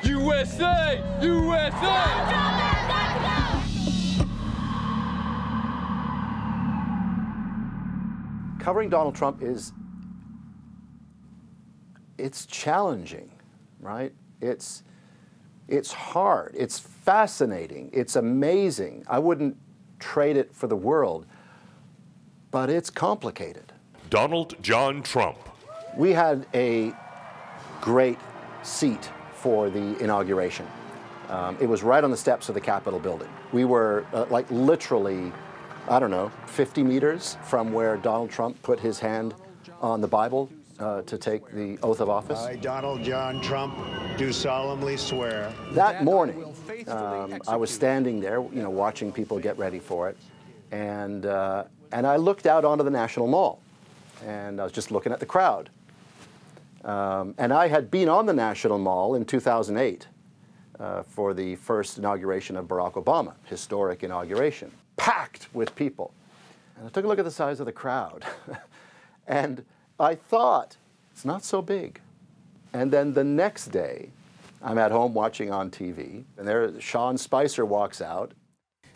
USA! USA! Covering Donald Trump it's challenging, right? It's hard, it's fascinating, it's amazing. I wouldn't trade it for the world, but it's complicated. Donald John Trump. We had a great seat for the inauguration. It was right on the steps of the Capitol building. We were like literally, I don't know, 50 meters from where Donald Trump put his hand on the Bible to take the oath of office. I, Donald John Trump, do solemnly swear. That morning, I was standing there, you know, watching people get ready for it, and I looked out onto the National Mall, and I was just looking at the crowd. And I had been on the National Mall in 2008 for the first inauguration of Barack Obama, historic inauguration, packed with people. And I took a look at the size of the crowd, and I thought, it's not so big. And then the next day, I'm at home watching on TV, and there Sean Spicer walks out.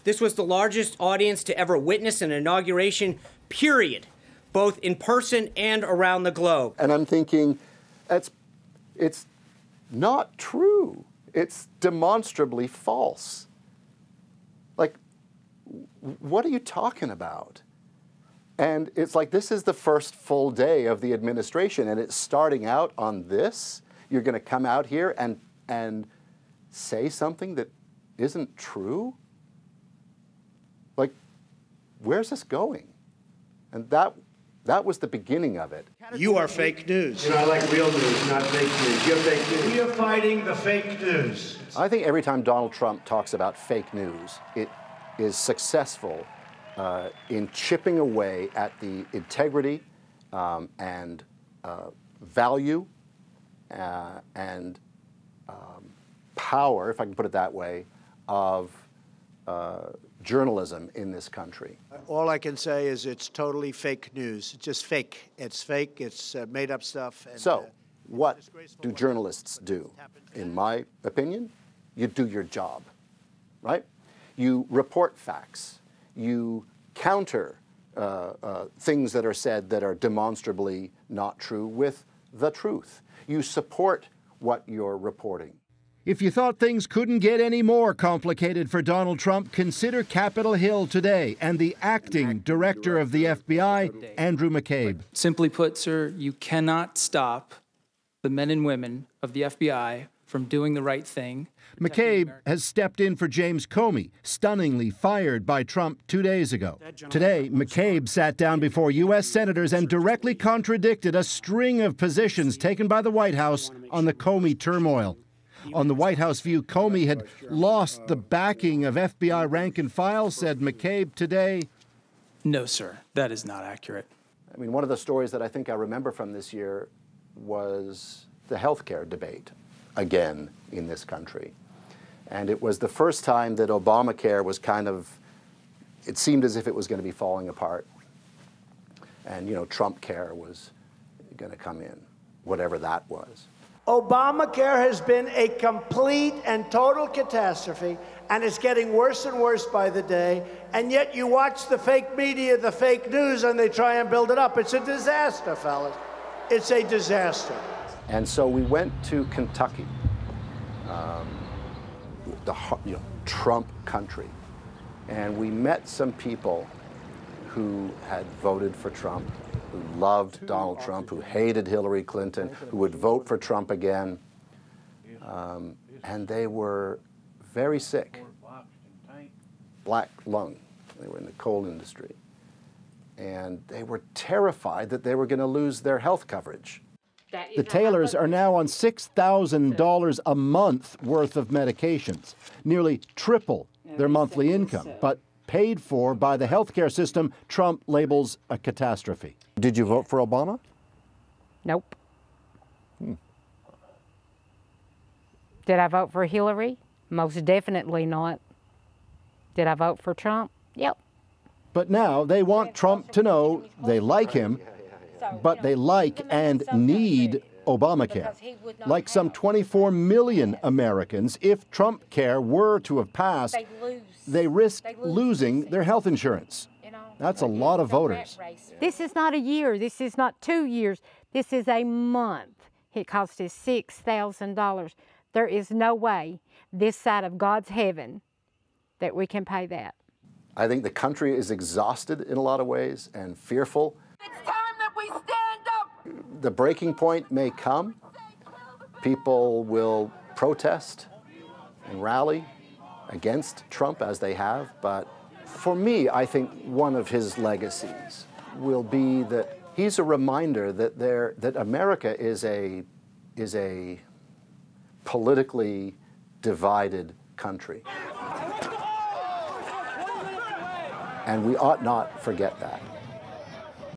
This was the largest audience to ever witness an inauguration, period, both in person and around the globe. And I'm thinking, it's not true. It's demonstrably false. Like, what are you talking about? And it's like, this is the first full day of the administration, and it's starting out on this? You're going to come out here and say something that isn't true? Like, where's this going? And that was the beginning of it. You are fake news. You know, I like real news, not fake news. You're fake news. We are fighting the fake news. I think every time Donald Trump talks about fake news, it is successful in chipping away at the integrity and value and power, if I can put it that way, of journalism in this country. All I can say is it's totally fake news. It's just fake. It's fake. It's made up stuff. And, so, what do journalists do? In my opinion, you do your job, right? You report facts. You counter things that are said that are demonstrably not true with the truth. You support what you're reporting. If you thought things couldn't get any more complicated for Donald Trump, consider Capitol Hill today and the acting director of the FBI, Andrew McCabe. Simply put, sir, you cannot stop the men and women of the FBI from doing the right thing. McCabe has stepped in for James Comey, stunningly fired by Trump 2 days ago. Today, McCabe sat down before U.S. senators and directly contradicted a string of positions taken by the White House on the Comey turmoil. On the White House view, Comey had lost the backing of FBI rank and file, said McCabe today. No, sir, that is not accurate. I mean, one of the stories that I think I remember from this year was the healthcare debate again in this country. And it was the first time that Obamacare was kind of, it seemed as if it was going to be falling apart. And, you know, Trump care was going to come in, whatever that was. Obamacare has been a complete and total catastrophe, and it's getting worse and worse by the day, and yet you watch the fake media, the fake news, and they try and build it up. It's a disaster, fellas. It's a disaster. And so we went to Kentucky, Trump country, and we met some people who had voted for Trump, who loved Donald Trump, who hated Hillary Clinton, who would vote for Trump again. And they were very sick, black lung. They were in the coal industry. And they were terrified that they were going to lose their health coverage. The Taylors are now on $6,000 a month worth of medications, nearly triple their monthly income, but paid for by the healthcare system Trump labels a catastrophe. Did you vote for Obama? Nope. Did I vote for Hillary? Most definitely not. Did I vote for Trump? Yep. But now they want Trump to know they like him, but they like and need Obamacare. Like some 24 million Americans, if Trump Care were to have passed, they risk losing their health insurance. That's a lot of voters. This is not a year. This is not 2 years. This is a month. It cost us $6,000. There is no way this side of God's heaven that we can pay that. I think the country is exhausted in a lot of ways and fearful. It's time that we stand up. The breaking point may come. People will protest and rally against Trump as they have, but for me, I think one of his legacies will be that he's a reminder that that America is a politically divided country. And we ought not forget that.